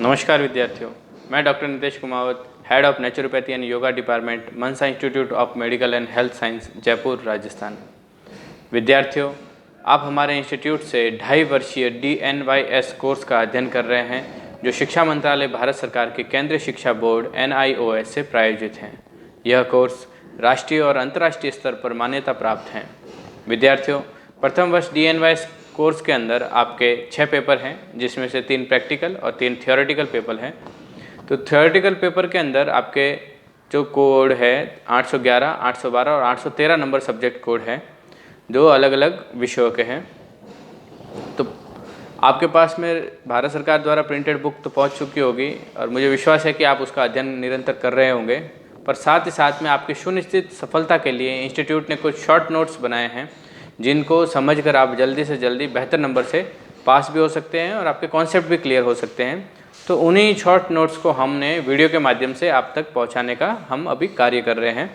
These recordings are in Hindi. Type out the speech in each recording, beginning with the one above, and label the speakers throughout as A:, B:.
A: नमस्कार विद्यार्थियों, मैं doctor Nitesh Kumawat, head of naturopathy and yoga department, Mansa institute of medical and health science, Jaipur, Rajasthan. विद्यार्थियों, आप हमारे इंस्टीट्यूट से 2.5 वर्षीय DNYS कोर्स का अध्ययन कर रहे हैं, जो शिक्षा मंत्रालय भारत सरकार के केंद्रीय शिक्षा बोर्ड NIOS से प्रायोजित हैं। यह कोर्स राष्ट्रीय और अंतर्राष्ट्रीय स्तर पर मान्यता प्राप्त हैं। विद्यार्थियों, प्रथम वर्ष DNYS कोर्स के अंदर आपके 6 पेपर हैं, जिसमें से 3 प्रैक्टिकल और 3 थियोरेटिकल पेपर हैं। तो थियोरेटिकल पेपर के अंदर आपके जो कोड है 811, 812 और 813 नंबर सब्जेक्ट कोड है, जो अलग अलग विषयों के हैं। तो आपके पास में भारत सरकार द्वारा प्रिंटेड बुक तो पहुंच चुकी होगी और मुझे विश्वास है कि आप उसका अध्ययन निरंतर कर रहे होंगे। पर साथ ही साथ में आपकी सुनिश्चित सफलता के लिए इंस्टीट्यूट ने कुछ शॉर्ट नोट्स बनाए हैं, जिनको समझकर आप जल्दी से जल्दी बेहतर नंबर से पास भी हो सकते हैं और आपके कॉन्सेप्ट भी क्लियर हो सकते हैं। तो उन्हीं शॉर्ट नोट्स को हमने वीडियो के माध्यम से आप तक पहुंचाने का हम अभी कार्य कर रहे हैं।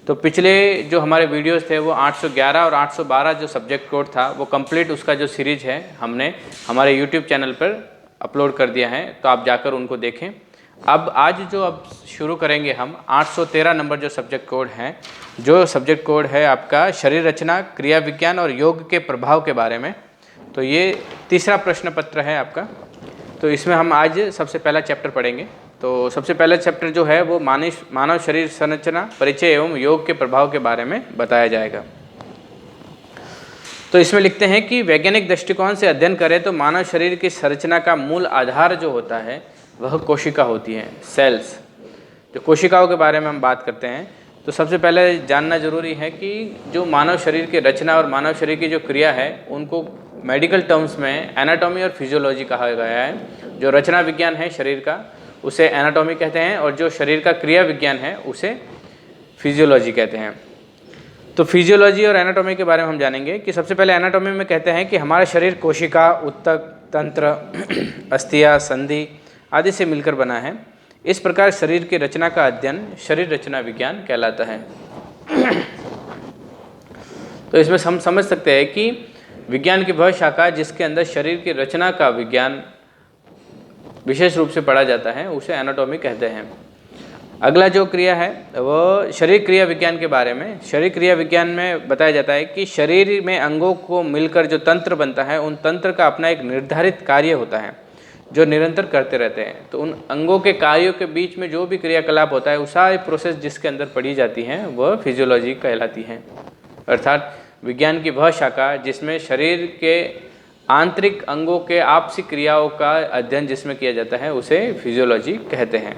A: तो पिछले जो हमारे वीडियोस थे वो 811 और 812 जो सब्जेक्ट कोड था, वो कंप्लीट उसका जो सीरीज है हमने हमारे यूट्यूब चैनल पर अपलोड कर दिया है, तो आप जाकर उनको देखें। अब शुरू करेंगे हम 813 नंबर जो सब्जेक्ट कोड है, जो सब्जेक्ट कोड है आपका शरीर रचना, क्रिया विज्ञान और योग के प्रभाव के बारे में। तो ये तीसरा प्रश्न पत्र है आपका। तो इसमें हम आज सबसे पहला चैप्टर पढ़ेंगे। तो सबसे पहला चैप्टर जो है वो मानव शरीर संरचना, परिचय एवं योग के प्रभाव के बारे में बताया जाएगा। तो इसमें लिखते हैं कि वैज्ञानिक दृष्टिकोण से अध्ययन करें तो मानव शरीर की संरचना का मूल आधार जो होता है वह कोशिका होती हैं, सेल्स। जो कोशिकाओं के बारे में हम बात करते हैं, तो सबसे पहले जानना जरूरी है कि जो मानव शरीर की रचना और मानव शरीर की जो क्रिया है, उनको मेडिकल टर्म्स में एनाटॉमी और फिजियोलॉजी कहा गया है। जो रचना विज्ञान है शरीर का, उसे एनाटॉमी कहते हैं, और जो शरीर का क्रिया विज्ञान है उसे फिजियोलॉजी कहते हैं। तो फिजियोलॉजी और एनाटॉमी के बारे में हम जानेंगे कि सबसे पहले एनाटॉमी में कहते हैं कि हमारा शरीर कोशिका, ऊतक, तंत्र, अस्थियाँ, संधि आदि से मिलकर बना है। इस प्रकार शरीर की रचना का अध्ययन शरीर रचना विज्ञान कहलाता है। तो इसमें हम समझ सकते हैं कि विज्ञान की वह शाखा जिसके अंदर शरीर की रचना का विज्ञान विशेष रूप से पढ़ा जाता है, उसे एनाटॉमी कहते हैं। अगला जो क्रिया है वो शरीर क्रिया विज्ञान के बारे में। शरीर क्रिया विज्ञान में बताया जाता है कि शरीर में अंगों को मिलकर जो तंत्र बनता है, उन तंत्र का अपना एक निर्धारित कार्य होता है जो निरंतर करते रहते हैं। तो उन अंगों के कार्यों के बीच में जो भी क्रियाकलाप होता है, वो सारी प्रोसेस जिसके अंदर पढ़ी जाती हैं वह फिजियोलॉजी कहलाती हैं। अर्थात विज्ञान की वह शाखा जिसमें शरीर के आंतरिक अंगों के आपसी क्रियाओं का अध्ययन जिसमें किया जाता है, उसे फिजियोलॉजी कहते हैं।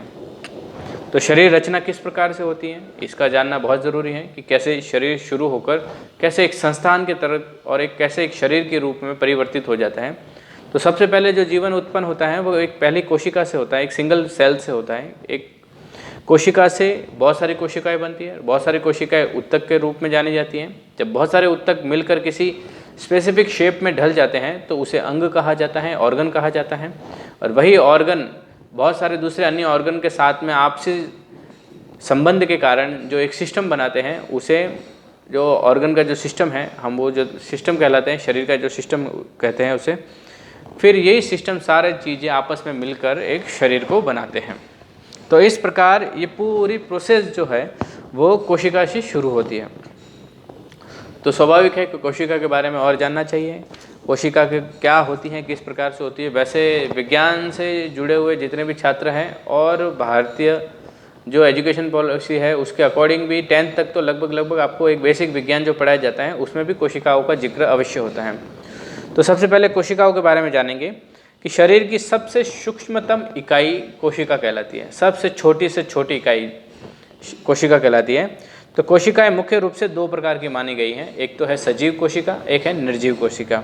A: तो शरीर रचना किस प्रकार से होती है, इसका जानना बहुत ज़रूरी है कि कैसे शरीर शुरू होकर कैसे एक संस्थान के तरफ और कैसे एक शरीर के रूप में परिवर्तित हो जाता है। तो सबसे पहले जो जीवन उत्पन्न होता है वो एक पहली कोशिका से होता है, एक सिंगल सेल से होता है। एक कोशिका से बहुत सारी कोशिकाएं बनती है, बहुत सारी कोशिकाएं ऊतक के रूप में जानी जाती हैं। जब बहुत सारे ऊतक मिलकर किसी स्पेसिफिक शेप में ढल जाते हैं तो उसे अंग कहा जाता है, ऑर्गन कहा जाता है। और वही ऑर्गन बहुत सारे दूसरे अन्य ऑर्गन के साथ में आपसी संबंध के कारण जो एक सिस्टम बनाते हैं, उसे जो ऑर्गन का जो सिस्टम है, हम वो जो सिस्टम कहलाते हैं, शरीर का जो सिस्टम कहते हैं उसे। फिर यही सिस्टम सारे चीज़ें आपस में मिलकर एक शरीर को बनाते हैं। तो इस प्रकार ये पूरी प्रोसेस जो है वो कोशिका से शुरू होती है। तो स्वाभाविक है कि कोशिका के बारे में और जानना चाहिए। कोशिका के क्या होती हैं, किस प्रकार से होती है। वैसे विज्ञान से जुड़े हुए जितने भी छात्र हैं और भारतीय जो एजुकेशन पॉलिसी है उसके अकॉर्डिंग भी 10th तक तो लगभग आपको एक बेसिक विज्ञान जो पढ़ाया जाता है उसमें भी कोशिकाओं का जिक्र अवश्य होता है। तो सबसे पहले कोशिकाओं के बारे में जानेंगे कि शरीर की सबसे सूक्ष्मतम इकाई कोशिका कहलाती है। सबसे छोटी से छोटी इकाई कोशिका कहलाती है। तो कोशिकाएं मुख्य रूप से 2 प्रकार की मानी गई हैं, एक तो है सजीव कोशिका, एक है निर्जीव कोशिका।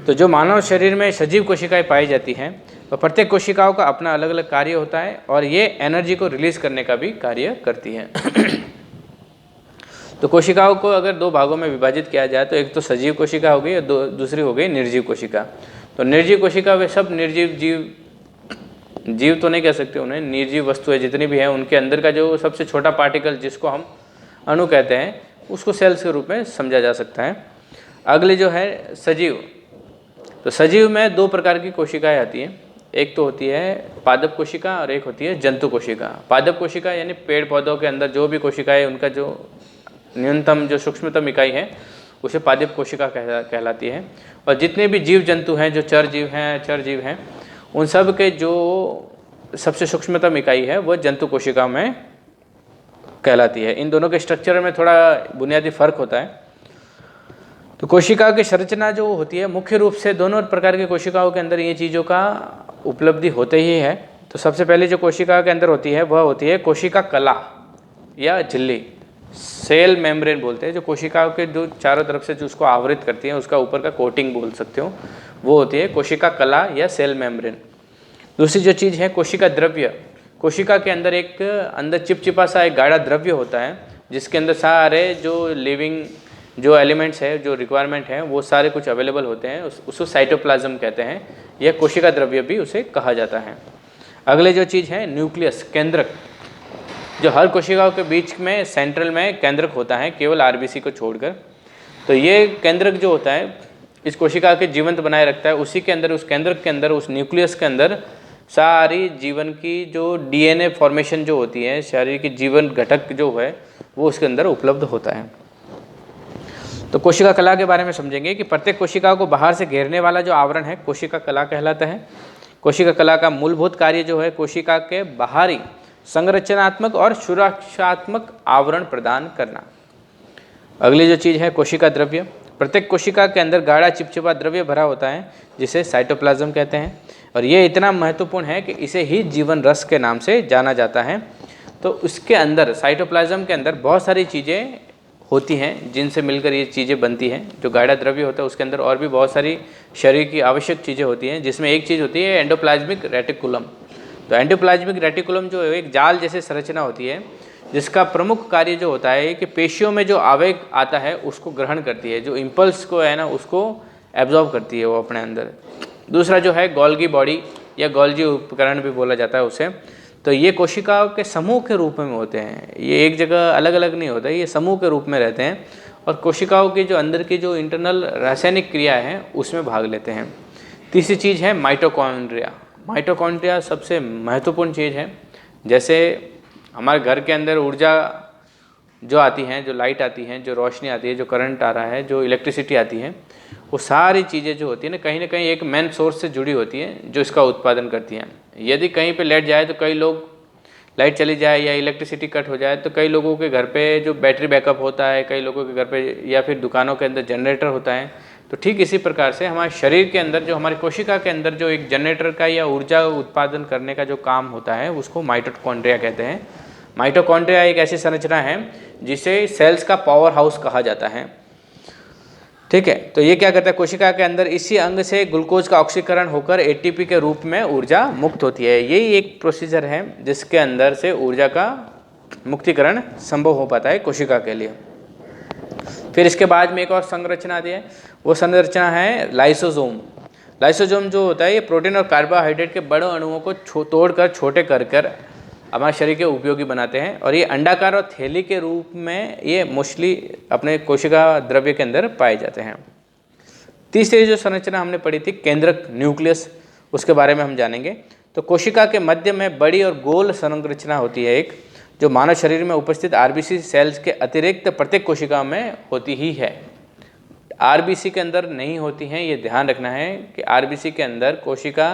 A: तो जो मानव शरीर में सजीव कोशिकाएं पाई जाती हैं, तो प्रत्येक कोशिकाओं का अपना अलग अलग कार्य होता है और ये एनर्जी को रिलीज करने का भी कार्य करती हैं। तो कोशिकाओं को अगर 2 भागों में विभाजित किया जाए तो एक तो सजीव कोशिका हो गई और दूसरी हो गई निर्जीव कोशिका। तो निर्जीव कोशिका वे सब निर्जीव जीव तो नहीं कह सकते उन्हें, निर्जीव वस्तुएं जितनी भी हैं उनके अंदर का जो सबसे छोटा पार्टिकल जिसको हम अणु कहते हैं, उसको सेल्स के रूप में समझा जा सकता है। अगले जो है सजीव। तो सजीव में 2 प्रकार की कोशिकाएं आती हैं। एक तो होती है पादप कोशिका और एक होती है जंतु कोशिका। पादप कोशिका यानी पेड़ पौधों के अंदर जो भी कोशिकाएं, उनका जो न्यूनतम जो सूक्ष्मतम इकाई है उसे पादप कोशिका कहलाती है। और जितने भी जीव जंतु हैं, जो चर जीव हैं, उन सब के जो सबसे सूक्ष्मतम इकाई है वो जंतु कोशिका में कहलाती है। इन दोनों के स्ट्रक्चर में थोड़ा बुनियादी फर्क होता है। तो कोशिका की संरचना जो होती है, मुख्य रूप से दोनों प्रकार की कोशिकाओं के अंदर ये चीज़ों का उपलब्धि होते ही है। तो सबसे पहले जो कोशिका के अंदर होती है वह होती है कोशिका कला या झिल्ली, सेल मेम्ब्रेन बोलते हैं। जो कोशिकाओं के जो चारों तरफ से जो उसको आवृत करती है, उसका ऊपर का कोटिंग बोल सकते हो, वो होती है कोशिका कला या सेल मेम्ब्रेन। दूसरी जो चीज़ है कोशिका द्रव्य। कोशिका के अंदर एक चिपचिपा सा एक गाढ़ा द्रव्य होता है, जिसके अंदर सारे जो लिविंग जो एलिमेंट्स है, जो रिक्वायरमेंट है, वो सारे कुछ अवेलेबल होते हैं। उसको साइटोप्लाज्म कहते हैं। यह कोशिका द्रव्य भी उसे कहा जाता है। अगले जो चीज़ है न्यूक्लियस, केंद्रक, जो हर कोशिकाओं के बीच में सेंट्रल में केंद्रक होता है, केवल आरबीसी को छोड़कर। तो ये केंद्रक जो होता है इस कोशिका के जीवंत बनाए रखता है। उसी के अंदर, उस केंद्रक के अंदर, उस न्यूक्लियस के अंदर सारी जीवन की जो डीएनए फॉर्मेशन जो होती है, शरीर की जीवन घटक जो है वो उसके अंदर उपलब्ध होता है। तो कोशिका कला के बारे में समझेंगे कि प्रत्येक कोशिका को बाहर से घेरने वाला जो आवरण है कोशिका कला कहलाता है। कोशिका कला का मूलभूत कार्य जो है कोशिका के बाहरी संरचनात्मक और सुरक्षात्मक आवरण प्रदान करना। अगली जो चीज़ है कोशिका द्रव्य। प्रत्येक कोशिका के अंदर गाढ़ा चिपचिपा द्रव्य भरा होता है, जिसे साइटोप्लाज्म कहते हैं। और ये इतना महत्वपूर्ण है कि इसे ही जीवन रस के नाम से जाना जाता है। तो उसके अंदर, साइटोप्लाज्म के अंदर बहुत सारी चीज़ें होती हैं जिनसे मिलकर ये चीज़ें बनती हैं। जो गाढ़ा द्रव्य होता है उसके अंदर और भी बहुत सारी शरीर की आवश्यक चीज़ें होती हैं, जिसमें एक चीज़ होती है एंडोप्लाज्मिक रेटिकुलम। तो एंडोप्लाज्मिक रेटिकुलम जो है एक जाल जैसे संरचना होती है, जिसका प्रमुख कार्य जो होता है कि पेशियों में जो आवेग आता है उसको ग्रहण करती है, जो इम्पल्स को है ना उसको एब्जॉर्ब करती है वो अपने अंदर। दूसरा जो है गोल्गी बॉडी या गोल्जी उपकरण भी बोला जाता है उसे। तो ये कोशिकाओं के समूह के रूप में होते हैं, ये एक जगह अलग अलग नहीं होता, ये समूह के रूप में रहते हैं और कोशिकाओं की जो अंदर की जो इंटरनल रासायनिक क्रिया है उसमें भाग लेते हैं। तीसरी चीज़ है माइटोकॉन्ड्रिया। माइटोकॉन्ड्रिया सबसे महत्वपूर्ण चीज़ है। जैसे हमारे घर के अंदर ऊर्जा जो आती है, जो लाइट आती है, जो रोशनी आती है, जो करंट आ रहा है, जो इलेक्ट्रिसिटी आती है, वो सारी चीज़ें जो होती है ना कहीं एक मेन सोर्स से जुड़ी होती है जो इसका उत्पादन करती हैं। यदि कहीं पे लाइट जाए तो कई लोग, लाइट चली जाए या इलेक्ट्रिसिटी कट हो जाए तो कई लोगों के घर पे जो बैटरी बैकअप होता है, कई लोगों के घर पे या फिर दुकानों के अंदर जनरेटर होता है। तो ठीक इसी प्रकार से हमारे शरीर के अंदर, जो हमारी कोशिका के अंदर जो एक जनरेटर का या ऊर्जा उत्पादन करने का जो काम होता है उसको माइटोकॉन्ड्रिया कहते हैं। माइटोकॉन्ड्रिया एक ऐसी संरचना है जिसे सेल्स का पावर हाउस कहा जाता है। ठीक है, तो ये क्या करता है, कोशिका के अंदर इसी अंग से ग्लूकोज का ऑक्सीकरण होकर एटीपी के रूप में ऊर्जा मुक्त होती है। यही एक प्रोसीजर है जिसके अंदर से ऊर्जा का मुक्तिकरण संभव हो पाता है कोशिका के लिए। फिर इसके बाद में एक और संरचना आती है, वो संरचना है लाइसोसोम। लाइसोसोम जो होता है ये प्रोटीन और कार्बोहाइड्रेट के बड़े अणुओं को तोड़कर छोटे कर हमारे शरीर के उपयोगी बनाते हैं। और ये अंडाकार और थैली के रूप में ये मोस्टली अपने कोशिका द्रव्य के अंदर पाए जाते हैं। तीसरी जो संरचना हमने पढ़ी थी केंद्रक, न्यूक्लियस, उसके बारे में हम जानेंगे। तो कोशिका के मध्य में बड़ी और गोल संरचना होती है एक, जो मानव शरीर में उपस्थित आरबीसी सेल्स के अतिरिक्त प्रत्येक कोशिका में होती ही है। आरबीसी के अंदर नहीं होती हैं, ये ध्यान रखना है कि आरबीसी के अंदर, कोशिका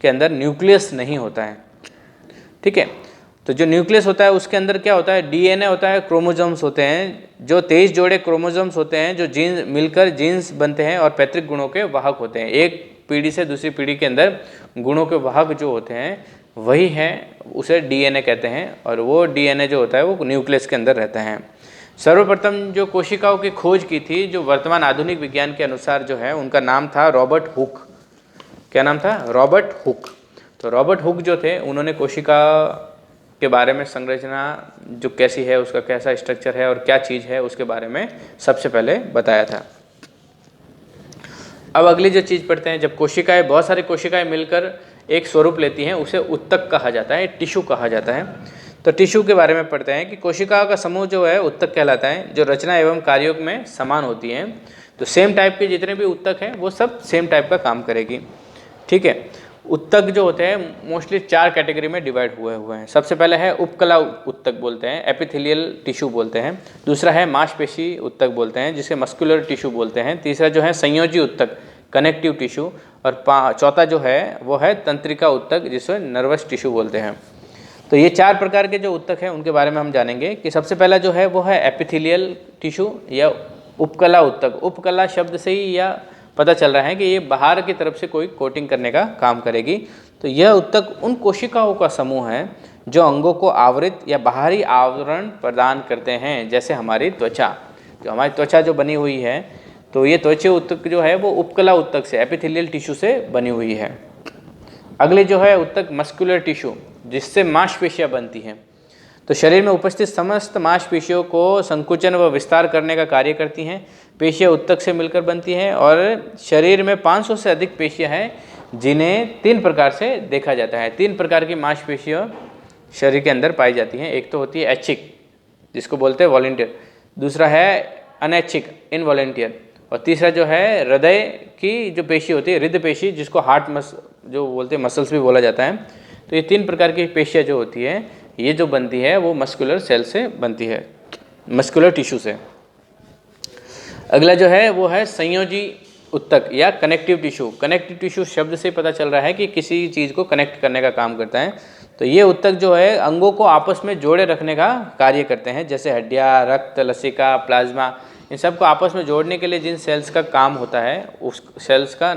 A: के अंदर न्यूक्लियस नहीं होता है। ठीक है, तो जो न्यूक्लियस होता है उसके अंदर क्या होता है, डीएनए होता है, क्रोमोसोम्स होते हैं, जो 23 जोड़े क्रोमोसोम्स होते हैं जो जीन मिलकर जीन्स बनते हैं और पैतृक गुणों के वाहक होते हैं। एक पीढ़ी से दूसरी पीढ़ी के अंदर गुणों के वाहक जो होते हैं वही हैं, उसे डीएनए कहते हैं। और वो डीएनए जो होता है वो न्यूक्लियस के अंदर रहता है। सर्वप्रथम जो कोशिकाओं की खोज की थी, जो वर्तमान आधुनिक विज्ञान के अनुसार जो है, उनका नाम था रॉबर्ट हुक। क्या नाम था? Robert Hooke. तो रॉबर्ट हुक जो थे, उन्होंने कोशिका के बारे में संरचना जो कैसी है, उसका कैसा स्ट्रक्चर है और क्या चीज़ है, उसके बारे में सबसे पहले बताया था। अब अगली जो चीज़ पढ़ते हैं, जब कोशिकाएं, बहुत सारी कोशिकाएं मिलकर एक स्वरूप लेती हैं, उसे उत्तक कहा जाता है, टिश्यू कहा जाता है। तो टिश्यू के बारे में पढ़ते हैं कि कोशिकाओं का समूह जो है उत्तक कहलाता है, जो रचना एवं कार्यों में समान होती हैं। तो सेम टाइप के जितने भी उत्तक हैं वो सब सेम टाइप का काम करेगी। ठीक है, उत्तक जो होते हैं मोस्टली 4 कैटेगरी में डिवाइड हुए हैं। सबसे पहले है उपकला उत्तक बोलते हैं, एपिथेलियल टिश्यू बोलते हैं। दूसरा है मांसपेशी उत्तक बोलते हैं, जिसे मस्कुलर टिश्यू बोलते हैं। तीसरा जो है संयोजी उत्तक, कनेक्टिव टिश्यू। और चौथा जो है वो है तंत्रिका उत्तक, जिसे नर्वस टिश्यू बोलते हैं। तो ये 4 प्रकार के जो उत्तक हैं उनके बारे में हम जानेंगे कि सबसे पहला जो है वो है एपिथेलियल टिश्यू या उपकला उत्तक। उपकला शब्द से ही या पता चल रहा है कि ये बाहर की तरफ से कोई कोटिंग करने का काम करेगी। तो यह उत्तक उन कोशिकाओं का समूह है जो अंगों को आवृत या बाहरी आवरण प्रदान करते हैं, जैसे हमारी त्वचा। जो हमारी त्वचा जो बनी हुई है, तो ये त्वचा उत्तक जो है वो उपकला उत्तक से, एपिथेलियल टिश्यू से बनी हुई है। अगले जो है उत्तक मस्कुलर टिश्यू, जिससे मांसपेशियाँ बनती हैं। तो शरीर में उपस्थित समस्त मांसपेशियों को संकुचन व विस्तार करने का कार्य करती हैं। पेशियाँ उत्तक से मिलकर बनती हैं और शरीर में 500 से अधिक पेशियाँ हैं, जिन्हें 3 प्रकार से देखा जाता है। 3 प्रकार की मांसपेशियाँ शरीर के अंदर पाई जाती हैं। एक तो होती है ऐच्छिक, जिसको बोलते हैं वॉलंटियर। दूसरा है अनैच्छिक, इनवॉलंटियर। और तीसरा जो है हृदय की जो पेशी होती है, हृदय पेशी, जिसको हार्ट जो बोलते हैं मसल्स भी बोला जाता है। तो ये 3 प्रकार की पेशियाँ जो होती है, ये जो बनती है वो मस्कुलर सेल से बनती है, मस्कुलर टिश्यू से। अगला जो है वो है संयोजी उत्तक या कनेक्टिव टिश्यू। कनेक्टिव टिश्यू शब्द से पता चल रहा है कि किसी चीज़ को कनेक्ट करने का काम करता है। तो ये उत्तक जो है अंगों को आपस में जोड़े रखने का कार्य करते हैं, जैसे हड्डियाँ, रक्त, लसिका, प्लाज्मा। इन सब को आपस में जोड़ने के लिए जिन सेल्स का काम होता है, उस सेल्स का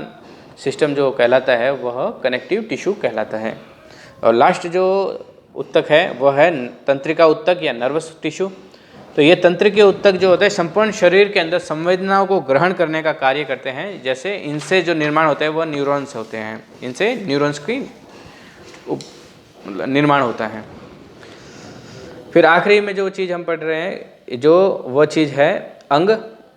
A: सिस्टम जो कहलाता है वह कनेक्टिव टिश्यू कहलाता है। और लास्ट जो उत्तक है वह है तंत्रिका उत्तक या नर्वस टिश्यू। तो ये तंत्रिका उत्तक जो होता है संपूर्ण शरीर के अंदर संवेदनाओं को ग्रहण करने का कार्य करते हैं। जैसे इनसे जो निर्माण होता है वह न्यूरॉन्स होते हैं, इनसे न्यूरॉन्स की निर्माण होता है। फिर आखिरी में जो चीज़ हम पढ़ रहे हैं, जो वह चीज़ है अंग।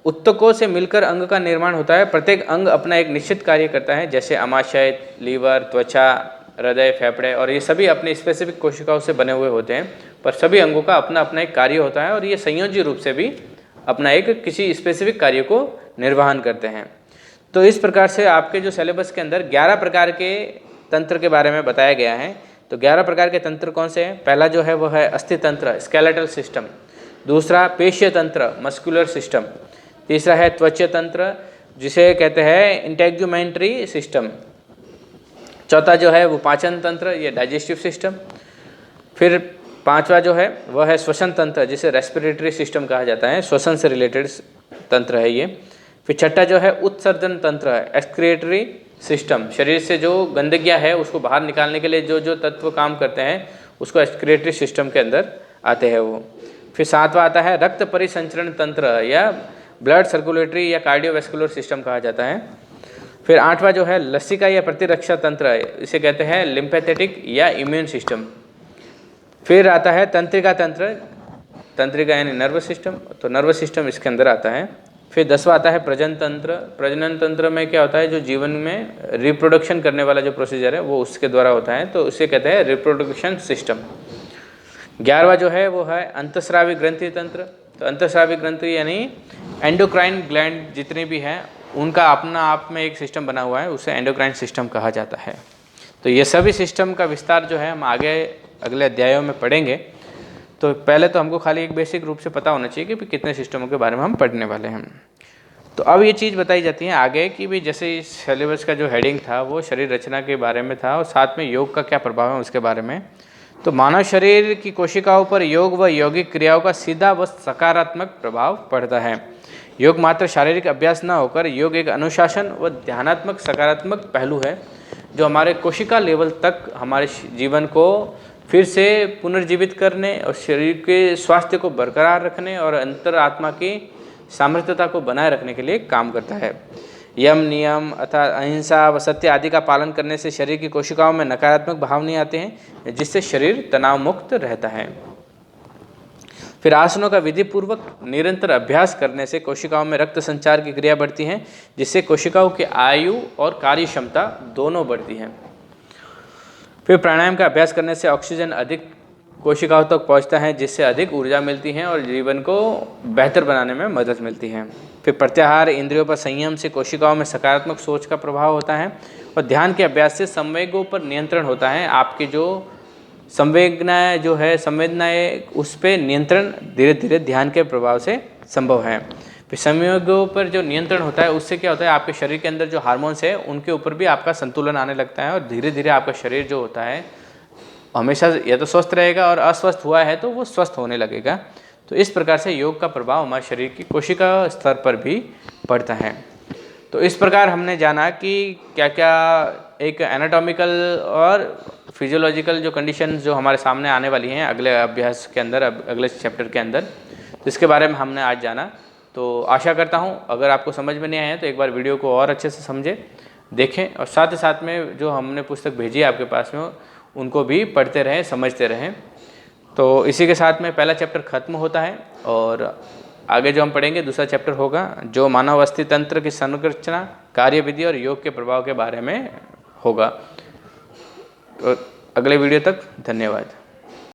A: उत्तकों से मिलकर अंग का निर्माण होता है। प्रत्येक अंग अपना एक निश्चित कार्य करता है, जैसे आमाशय, लीवर, त्वचा, हृदय, फेफड़े। और ये सभी अपने स्पेसिफिक कोशिकाओं से बने हुए होते हैं, पर सभी अंगों का अपना अपना एक कार्य होता है और ये संयोजी रूप से भी अपना एक किसी स्पेसिफिक कार्य को निर्वहन करते हैं। तो इस प्रकार से आपके जो सिलेबस के अंदर 11 प्रकार के तंत्र के बारे में बताया गया है। तो 11 प्रकार के तंत्र कौन से हैं? पहला जो है वह है अस्थि तंत्र, स्केलेटल सिस्टम। दूसरा पेशीय तंत्र, मस्कुलर सिस्टम। तीसरा है त्वचा तंत्र, जिसे कहते हैं इंटेग्यूमेंट्री सिस्टम। चौथा जो है वो पाचन तंत्र, ये डाइजेस्टिव सिस्टम। फिर 5वां जो है वह है श्वसन तंत्र, जिसे रेस्पिरेटरी सिस्टम कहा जाता है, श्वसन से रिलेटेड तंत्र है ये। फिर 6ठा जो है उत्सर्जन तंत्र है, एक्सक्रिएटरी सिस्टम। शरीर से जो गंदगियाँ है उसको बाहर निकालने के लिए जो जो तत्व काम करते हैं उसको एक्सक्रिएटरी सिस्टम के अंदर आते हैं वो। फिर 7वां आता है रक्त परिसंचरण तंत्र या ब्लड सर्कुलेटरी या कार्डियोवैस्कुलर सिस्टम कहा जाता है। फिर 8वां जो है लसिका या प्रतिरक्षा तंत्र है, इसे कहते हैं लिम्फेथेटिक या इम्यून सिस्टम। फिर आता है तंत्रिका तंत्र, तंत्रिका यानी नर्वस सिस्टम, तो नर्वस सिस्टम इसके अंदर आता है। फिर 10वां आता है प्रजनन तंत्र। प्रजनन तंत्र में क्या होता है, जो जीवन में रिप्रोडक्शन करने वाला जो प्रोसीजर है वो उसके द्वारा होता है, तो उसे कहते हैं रिप्रोडक्शन सिस्टम। 11वां जो है वो है अंतस्रावी ग्रंथि तंत्र। तो अंतस्रावी ग्रंथि यानी एंडोक्राइन ग्लैंड जितने भी हैं उनका अपना आप में एक सिस्टम बना हुआ है, उसे एंडोक्राइन सिस्टम कहा जाता है। तो ये सभी सिस्टम का विस्तार जो है हम आगे अगले अध्यायों में पढ़ेंगे। तो पहले तो हमको खाली एक बेसिक रूप से पता होना चाहिए कि कितने सिस्टमों के बारे में हम पढ़ने वाले हैं। तो अब ये चीज़ बताई जाती है आगे कि भाई जैसे इस सिलेबस का जो हेडिंग था वो शरीर रचना के बारे में था और साथ में योग का क्या प्रभाव है उसके बारे में। तो मानव शरीर की कोशिकाओं पर योग व यौगिक क्रियाओं का सीधा व सकारात्मक प्रभाव पड़ता है। योग मात्र शारीरिक अभ्यास न होकर योग एक अनुशासन व ध्यानात्मक सकारात्मक पहलू है, जो हमारे कोशिका लेवल तक हमारे जीवन को फिर से पुनर्जीवित करने और शरीर के स्वास्थ्य को बरकरार रखने और अंतरात्मा की सामर्थ्यता को बनाए रखने के लिए काम करता है। यम नियम अर्थात अहिंसा व सत्य आदि का पालन करने से शरीर की कोशिकाओं में नकारात्मक भाव नहीं आते हैं, जिससे शरीर तनाव मुक्त रहता है। फिर आसनों का विधिपूर्वक निरंतर अभ्यास करने से कोशिकाओं में रक्त संचार की क्रिया बढ़ती है, जिससे कोशिकाओं की आयु और कार्य क्षमता दोनों बढ़ती है। फिर प्राणायाम का अभ्यास करने से ऑक्सीजन अधिक कोशिकाओं तक पहुंचता है, जिससे अधिक ऊर्जा मिलती है और जीवन को बेहतर बनाने में मदद मिलती है। फिर प्रत्याहार, इंद्रियों पर संयम से कोशिकाओं में सकारात्मक सोच का प्रभाव होता है। और ध्यान के अभ्यास से संवेगों पर नियंत्रण होता है। आपकी जो संवेदनाएं उस पर नियंत्रण धीरे धीरे ध्यान के प्रभाव से संभव है। फिर संवेगों पर जो नियंत्रण होता है उससे क्या होता है, आपके शरीर के अंदर जो हार्मोन्स है उनके ऊपर भी आपका संतुलन आने लगता है और धीरे धीरे आपका शरीर जो होता है हमेशा या तो स्वस्थ रहेगा और अस्वस्थ हुआ है तो वो स्वस्थ होने लगेगा। तो इस प्रकार से योग का प्रभाव हमारे शरीर की कोशिका स्तर पर भी पड़ता है। तो इस प्रकार हमने जाना कि क्या क्या एक एनाटॉमिकल और फिजियोलॉजिकल जो कंडीशंस जो हमारे सामने आने वाली हैं अगले अभ्यास के अंदर, अगले चैप्टर के अंदर, तो इसके बारे में हमने आज जाना। तो आशा करता हूँ अगर आपको समझ में नहीं आया तो एक बार वीडियो को और अच्छे से समझें, देखें और साथ ही साथ में जो हमने पुस्तक भेजी है आपके पास में उनको भी पढ़ते रहें, समझते रहें। तो इसी के साथ में पहला चैप्टर खत्म होता है और आगे जो हम पढ़ेंगे दूसरा चैप्टर होगा जो मानव अस्थि तंत्र की संरचना, कार्यविधि और योग के प्रभाव के बारे में होगा। तो अगले वीडियो तक धन्यवाद।